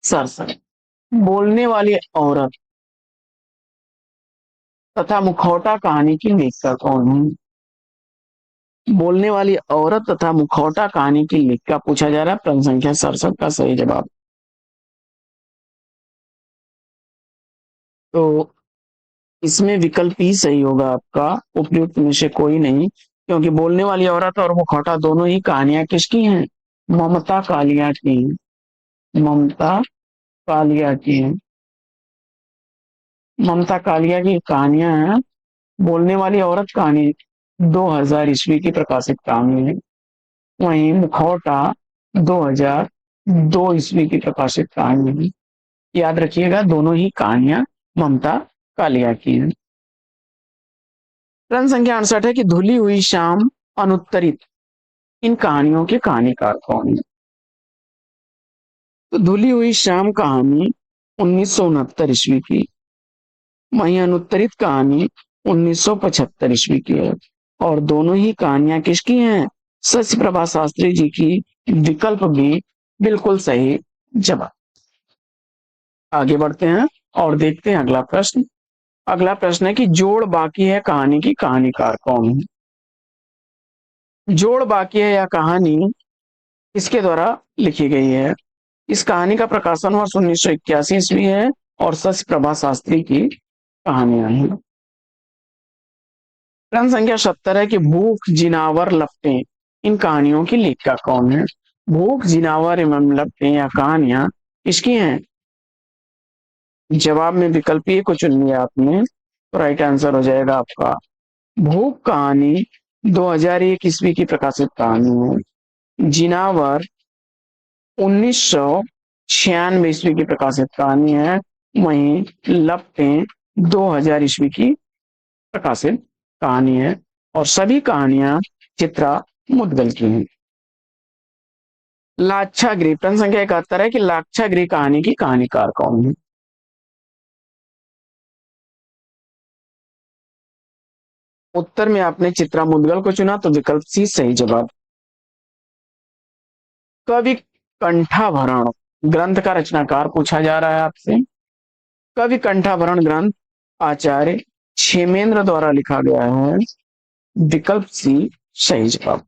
67, बोलने वाली औरत तथा मुखौटा कहानी की लेखिका कौन है? बोलने वाली औरत तथा मुखौटा कहानी की लेखिका पूछा जा रहा है, प्रश्न संख्या 67 का सही जवाब। तो इसमें विकल्प ही सही होगा आपका, उपयुक्त में से कोई नहीं, क्योंकि बोलने वाली औरत और मुखौटा दोनों ही कहानियां किसकी हैं? ममता कालिया की हैं, ममता कालिया की हैं। ममता कालिया की कहानियां हैं। बोलने वाली औरत कहानी 2000 ईस्वी की प्रकाशित कहानी है, वहीं मुखौटा 2002 ईस्वी की प्रकाशित कहानी है। याद रखिएगा, दोनों ही कहानियां ममता कालिया की हैं। प्रश्न संख्या 68 है कि धुली हुई शाम, अनुत्तरित, इन कहानियों के कहानीकार कौन है? तो धुली हुई शाम कहानी 1969 ईस्वी की, वहीं अनुत्तरित कहानी 1975 ईस्वी की है और दोनों ही कहानियां किसकी हैं? शशि प्रभा शास्त्री जी की, विकल्प भी बिल्कुल सही जवाब। आगे बढ़ते हैं और देखते हैं अगला प्रश्न। अगला प्रश्न है कि जोड़ बाकी है कहानी की कहानीकार कौन है? जोड़ बाकिया या कहानी किसके द्वारा लिखी गई है? इस कहानी का प्रकाशन वर्ष 1981 ईस्वी है और शशि प्रभा शास्त्री की कहानियां हैं। प्रश्न संख्या 70 है कि भूख जिनावर लपटें इन कहानियों की लेखिका कौन है? भूख जिनावर एवं लपटें या कहानियां किसकी हैं? जवाब में विकल्प ए को चुन लिया आपने तो राइट आंसर हो जाएगा आपका भूख कहानी 2001 ईस्वी की प्रकाशित कहानी है। जिनावर 1996 ईस्वी की प्रकाशित कहानी है। वहीं लपटें 2000 ईस्वी की प्रकाशित कहानी है और सभी कहानियां चित्रा मुद्गल की हैं। लाक्षागृह प्रश्न संख्या 71 है कि लाक्षागृह कहानी की कहानीकार कौन है? उत्तर में आपने चित्रा मुद्गल को चुना तो विकल्प सी सही जवाब। कवि कंठाभरण ग्रंथ का रचनाकार पूछा जा रहा है आपसे। कवि कंठाभरण ग्रंथ आचार्य क्षेमेंद्र द्वारा लिखा गया है। विकल्प सी सही जवाब।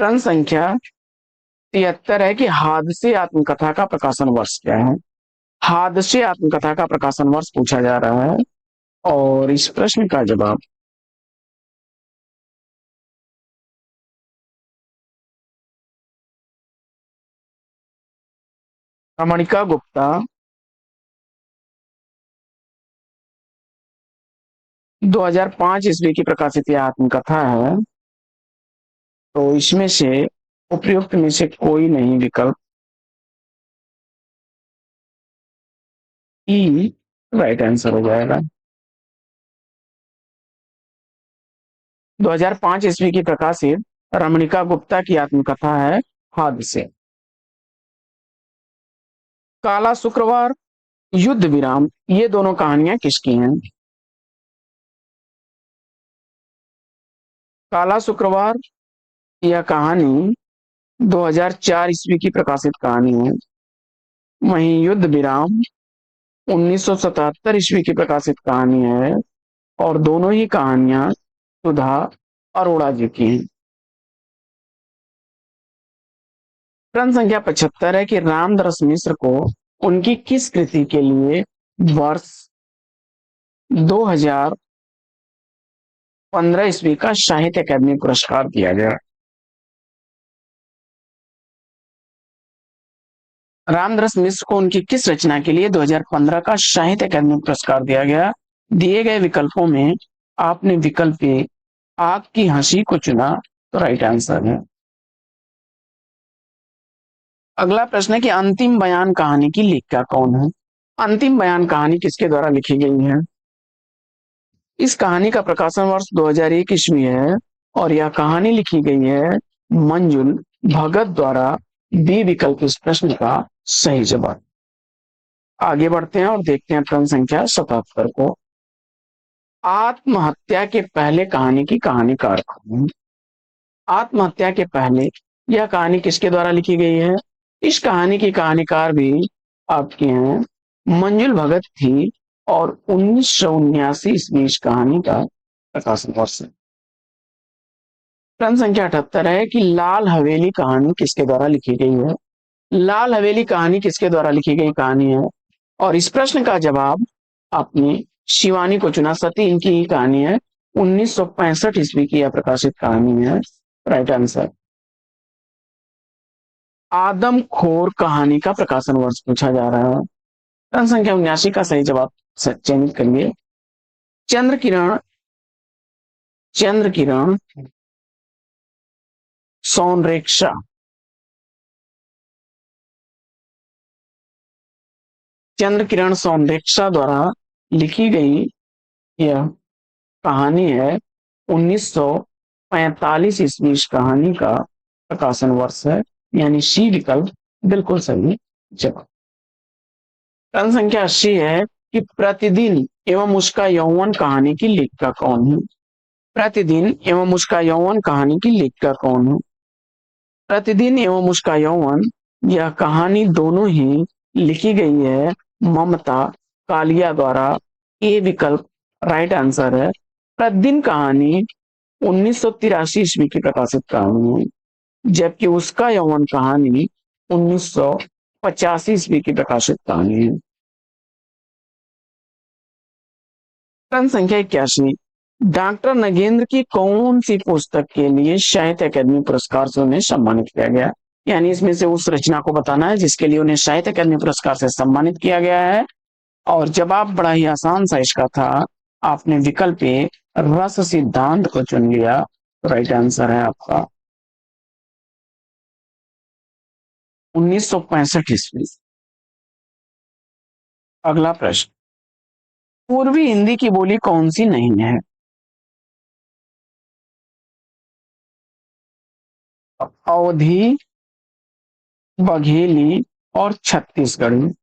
प्रश्न संख्या 73 है कि हादसे आत्मकथा का प्रकाशन वर्ष क्या है? हादसे आत्मकथा का प्रकाशन वर्ष पूछा जा रहा है और इस प्रश्न का जवाब रमणिका गुप्ता 2005 ईस्वी की प्रकाशित यह आत्मकथा है। तो इसमें से उपयुक्त में से कोई नहीं, विकल्प ई राइट आंसर हो जाएगा। 2005 ईस्वी की प्रकाशित रमणिका गुप्ता की आत्मकथा है हादसे। काला शुक्रवार, युद्ध विराम, ये दोनों कहानियां किसकी हैं? काला शुक्रवार यह कहानी 2004 ईस्वी की प्रकाशित कहानी है। वहीं युद्ध विराम 1977 ईस्वी की प्रकाशित कहानी है और दोनों ही कहानियां सुधा अरोड़ा जी की हैं। प्रश्न संख्या 75 है कि रामदास मिश्र को उनकी किस कृति के लिए वर्ष 2015 ईस्वी का साहित्य अकादमी पुरस्कार दिया गया? रामदास मिश्र को उनकी किस रचना के लिए 2015 का साहित्य अकादमी पुरस्कार दिया गया? दिए गए विकल्पों में आपने विकल्प ए आग की हंसी को चुना तो राइट आंसर है। अगला प्रश्न है कि अंतिम बयान कहानी की लेखिका कौन है? अंतिम बयान कहानी किसके द्वारा लिखी गई है? इस कहानी का प्रकाशन वर्ष 2001 ईस्वी है और यह कहानी लिखी गई है मंजुल भगत द्वारा। बी विकल्प इस प्रश्न का सही जवाब। आगे बढ़ते हैं और देखते हैं प्रश्न संख्या 77 को। आत्महत्या के पहले कहानी की कहानीकार कौन है? आत्महत्या के पहले यह कहानी किसके द्वारा लिखी गई है? इस कहानी की कहानीकार भी आपके हैं मंजुल भगत थी और 1979 ईस्वी इस कहानी का प्रकाशन वर्ष है। प्रश्न संख्या 78 है कि लाल हवेली कहानी किसके द्वारा लिखी गई है? लाल हवेली कहानी किसके द्वारा लिखी गई कहानी है और इस प्रश्न का जवाब आपने शिवानी को चुना। सती इनकी ही कहानी है। 1965 ईस्वी की यह प्रकाशित कहानी है। Right answer. आदमखोर कहानी का प्रकाशन वर्ष पूछा जा रहा है। प्रश्न संख्या 79 का सही जवाब चयनित करिए। चंद्र किरण सौनरेक्षा चंद्र किरण सौनरेक्षा द्वारा लिखी गई यह कहानी है 1945 ईस्वी। इस कहानी का प्रकाशन वर्ष है यानी सी विकल्प बिल्कुल सही जवाब। प्रश्न संख्या 80 है कि प्रतिदिन एवं उसका यौवन कहानी की लेखिका कौन है? प्रतिदिन एवं उसका यौवन कहानी की लेखिका कौन है? प्रतिदिन एवं उसका यौवन यह कहानी दोनों ही लिखी गई है ममता कालिया द्वारा। ए विकल्प राइट आंसर है। प्रतिदिन कहानी 1983 ईस्वी की प्रकाशित कहानी है, जबकि उसका यौवन कहानी 1985 ईस्वी की प्रकाशित कहानी है। प्रश्न संख्या 81, डॉक्टर नगेंद्र की कौन सी पुस्तक के लिए साहित्य अकादमी पुरस्कार से उन्हें सम्मानित किया गया? यानी इसमें से उस रचना को बताना है जिसके लिए उन्हें साहित्य अकादमी पुरस्कार से सम्मानित किया गया है। और जवाब बड़ा ही आसान सा इसका था, आपने विकल्प ए रस सिद्धांत को चुन लिया, तो राइट आंसर है आपका 1965 ईस्वी। अगला प्रश्न, पूर्वी हिंदी की बोली कौन सी नहीं है? अवधी, बघेली और छत्तीसगढ़ी।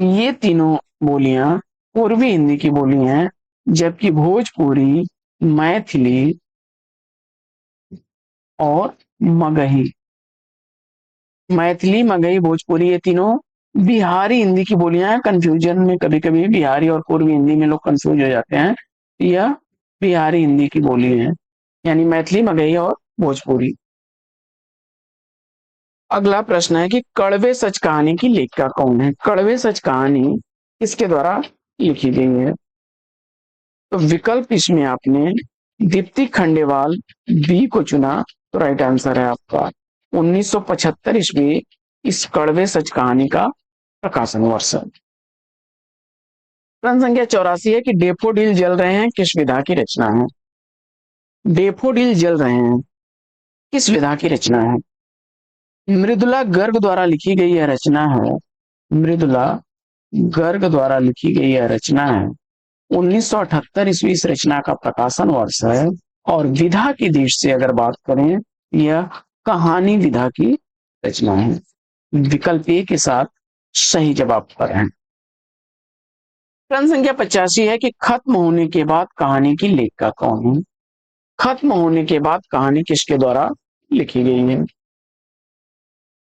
ये तीनों बोलियां पूर्वी हिंदी की बोली हैं, जबकि भोजपुरी, मैथिली और मगही, मैथिली, मगही, भोजपुरी, ये तीनों बिहारी हिंदी की बोलियां हैं। कंफ्यूजन में कभी कभी बिहारी और पूर्वी हिंदी में लोग कंफ्यूज हो जाते हैं। यह बिहारी हिंदी की बोली है, यानी मैथिली, मगही और भोजपुरी। अगला प्रश्न है कि कड़वे सच कहानी की लेखिका कौन है? कड़वे सच कहानी किसके द्वारा लिखी गई है? तो विकल्प इसमें आपने दीप्ति खंडेवाल बी को चुना, तो राइट आंसर है आपका 1975 ईस्वी इस कड़वे सच कहानी का प्रकाशन वर्ष है। प्रश्न संख्या 84 है कि डेफोडिल जल रहे हैं किस विधा की रचना है? डेफोडिल जल रहे हैं किस विधा की रचना है? मृदुला गर्ग द्वारा लिखी गई यह रचना है, मृदुला गर्ग द्वारा लिखी गई यह रचना है। 1978 ईस्वी इस रचना का प्रकाशन वर्ष है। और विधा की दृष्टि से अगर बात करें, यह कहानी विधा की रचना है। विकल्प ए के साथ सही जवाब पर है। प्रश्न संख्या 85 है कि खत्म होने के बाद कहानी की लेखिका कौन है? खत्म होने के बाद कहानी किसके द्वारा लिखी गई है?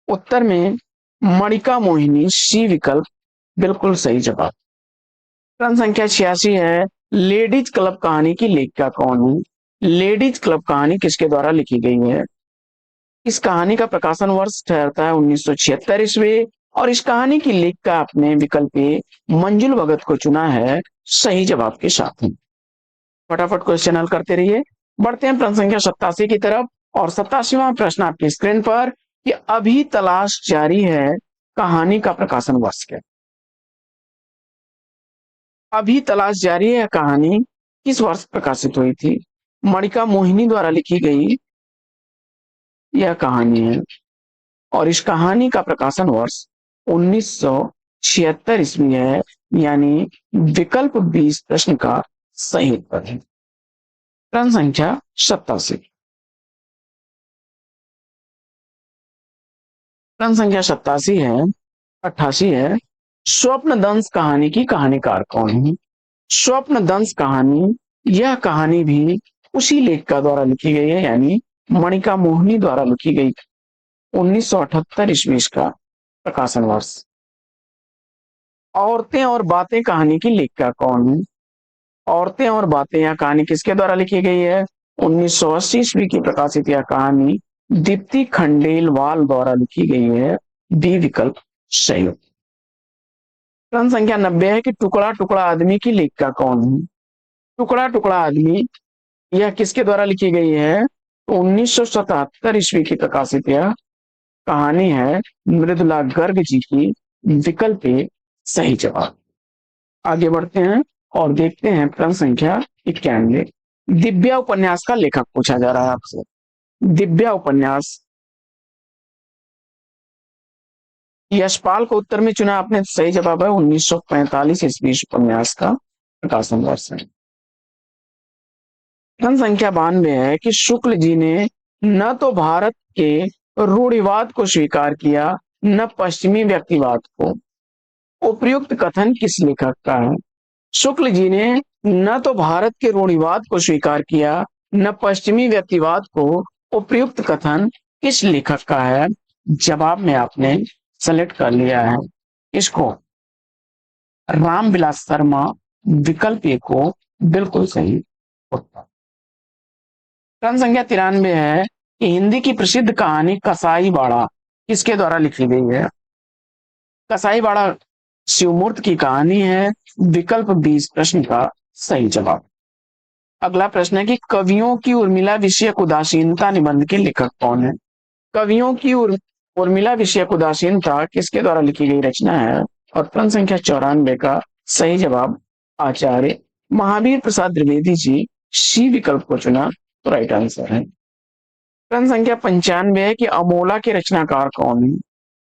उत्तर में मणिका मोहिनी, सी विकल्प बिल्कुल सही जवाब। प्रश्न संख्या 86 है, लेडीज क्लब कहानी की लेखिका कौन है? लेडीज क्लब कहानी किसके द्वारा लिखी गई है? इस कहानी का प्रकाशन वर्ष ठहरता है 1976 ईस्वी। और इस कहानी की लेखिका आपने विकल्प ए मंजुल भगत को चुना है सही जवाब के साथ ही। फटाफट क्वेश्चन हल करते रहिए। बढ़ते हैं प्रश्न संख्या 87 की तरफ। और 87वां प्रश्न आपकी स्क्रीन पर कि अभी तलाश जारी है कहानी का प्रकाशन वर्ष क्या? अभी तलाश जारी है कहानी किस वर्ष प्रकाशित हुई थी? मणिका मोहिनी द्वारा लिखी गई यह कहानी है और इस कहानी का प्रकाशन वर्ष 1976 ईस्वी है, यानी विकल्प 20 प्रश्न का सही उत्तर है। प्रश्न संख्या 87। प्रश्न संख्या 87 है 88 है, स्वप्न दंश कहानी की कहानीकार कौन है? स्वप्न दंश कहानी, यह कहानी भी उसी लेखिका द्वारा लिखी गई है, यानी मणिका मोहिनी द्वारा लिखी गई। 1978 ईस्वी का प्रकाशन वर्ष। औरतें और बातें कहानी की लेखिका कौन है? औरतें और बातें यह कहानी किसके द्वारा लिखी गई है? 1980 ईस्वी की प्रकाशित यह कहानी दीप्ति खंडेलवाल द्वारा लिखी गई है, बी विकल्प सही। प्रश्न संख्या 90 है कि टुकड़ा टुकड़ा आदमी की लेखिका कौन है? टुकड़ा टुकड़ा आदमी यह किसके द्वारा लिखी गई है? 1977 ईस्वी की प्रकाशित यह कहानी है मृदुला गर्ग जी की, विकल्प ए सही जवाब। आगे बढ़ते हैं और देखते हैं प्रश्न संख्या 91। दिव्या उपन्यास का लेखक पूछा जा रहा है आपसे। दिव्या उपन्यास, यशपाल को उत्तर में चुना आपने, सही जवाब है 1945 ईस्वी उपन्यास का प्रकाशन वर्ष है। प्रश्न संख्या 92 है कि शुक्ल जी ने न तो भारत के रूढ़िवाद को स्वीकार किया न पश्चिमी व्यक्तिवाद को। उपयुक्त कथन किस लेखक का है? शुक्ल जी ने न तो भारत के रूढ़िवाद को स्वीकार किया न पश्चिमी व्यक्तिवाद को। उपयुक्त कथन किस लेखक का है? जवाब में आपने सेलेक्ट कर लिया है इसको रामविलास शर्मा विकल्प ए को बिल्कुल सही उत्तर। प्रश्न संख्या 93 है कि हिंदी की प्रसिद्ध कहानी कसाई बाड़ा किसके द्वारा लिखी गई है? कसाई बाड़ा शिवमूर्त की कहानी है। विकल्प 20 प्रश्न का सही जवाब। अगला प्रश्न है कि कवियों की उर्मिला विषयक उदासीनता निबंध के लेखक कौन है? कवियों की उर्मिला विषयक उदासीनता किसके द्वारा लिखी गई रचना है? और प्रश्न संख्या 94 का सही जवाब आचार्य महावीर प्रसाद द्विवेदी जी। सी विकल्प को चुना तो राइट आंसर है। प्रश्न संख्या 95 है कि अमोला के रचनाकार कौन है?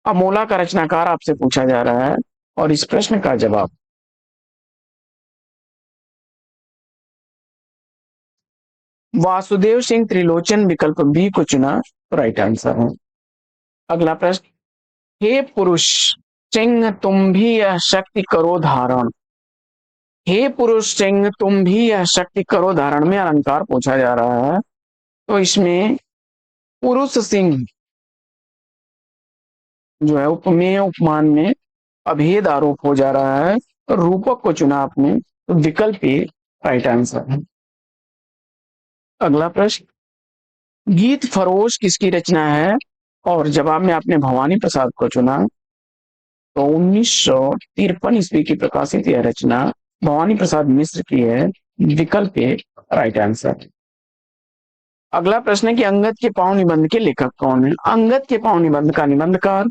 अमोला का रचनाकार आपसे पूछा जा रहा है और इस प्रश्न का जवाब वासुदेव सिंह त्रिलोचन। विकल्प बी को चुना तो राइट आंसर है। अगला प्रश्न, हे पुरुष सिंह तुम भी यह शक्ति करो धारण। हे पुरुष सिंह तुम भी यह शक्ति करो धारण में अलंकार पूछा जा रहा है, तो इसमें पुरुष सिंह जो है उपमेय उपमान में अभेद आरोप हो जा रहा है, तो रूपक को चुना आपने तो विकल्प ए राइट आंसर है। अगला प्रश्न, गीत फरोश किसकी रचना है? और जवाब में आपने भवानी प्रसाद को चुना, तो 1953 ईस्वी की प्रकाशित यह रचना भवानी प्रसाद मिश्र की है। विकल्प ए राइट आंसर। अगला प्रश्न है कि अंगद के पांव निबंध के लेखक कौन है? अंगद के पांव निबंध का निबंधकार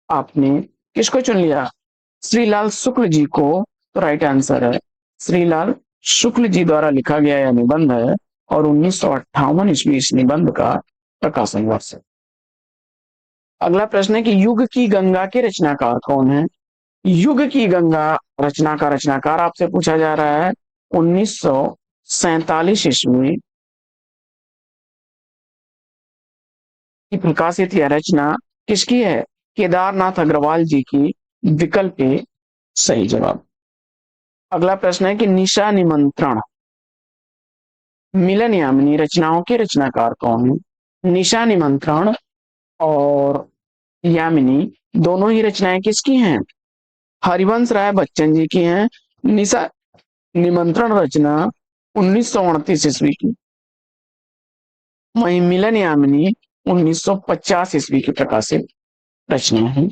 आपने किसको चुन लिया? श्रीलाल शुक्ल जी को, तो राइट आंसर है श्रीलाल शुक्ल जी द्वारा लिखा गया यह निबंध है और 1958 ईस्वी इस निबंध का प्रकाशन वर्ष है। अगला प्रश्न है कि युग की गंगा के रचनाकार कौन है? युग की गंगा रचना का रचनाकार आपसे पूछा जा रहा है। 1947 ईस्वी की प्रकाशित यह रचना किसकी है? केदारनाथ अग्रवाल जी की। विकल्प ए सही जवाब। अगला प्रश्न है कि निशा निमंत्रण मिलन यामिनी रचनाओं के रचनाकार कौन है? निशा निमंत्रण और यामिनी दोनों ही रचनाएं किसकी हैं? हरिवंश राय बच्चन जी की हैं। निशा निमंत्रण रचना 1938 ईस्वी की, वहीं मिलन यामिनी 1950 ईस्वी की प्रकाशित रचना है।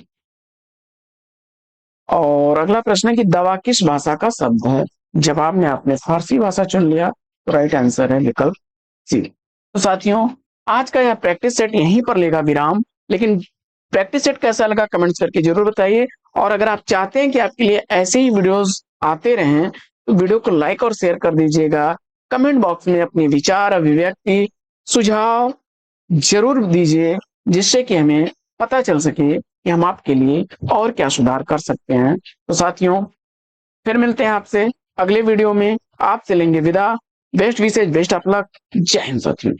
और अगला प्रश्न है कि दवा किस भाषा का शब्द है? जवाब में आपने फारसी भाषा चुन लिया, तो राइट आंसर है विकल्प सी। तो साथियों, आज का यह प्रैक्टिस सेट यहीं पर लेगा विराम, लेकिन प्रैक्टिस सेट कैसा लगा कमेंट्स करके जरूर बताइए। और अगर आप चाहते हैं कि आपके लिए ऐसे ही वीडियोस आते रहें, तो वीडियो को लाइक और शेयर कर दीजिएगा। कमेंट बॉक्स में अपने विचार, अभिव्यक्ति, सुझाव जरूर दीजिए, जिससे कि हमें पता चल सके कि हम आपके लिए और क्या सुधार कर सकते हैं। तो साथियों, फिर मिलते हैं आपसे अगले वीडियो में। आपसे लेंगे विदा। Best wishes, best of luck. जय हिंद साथियों।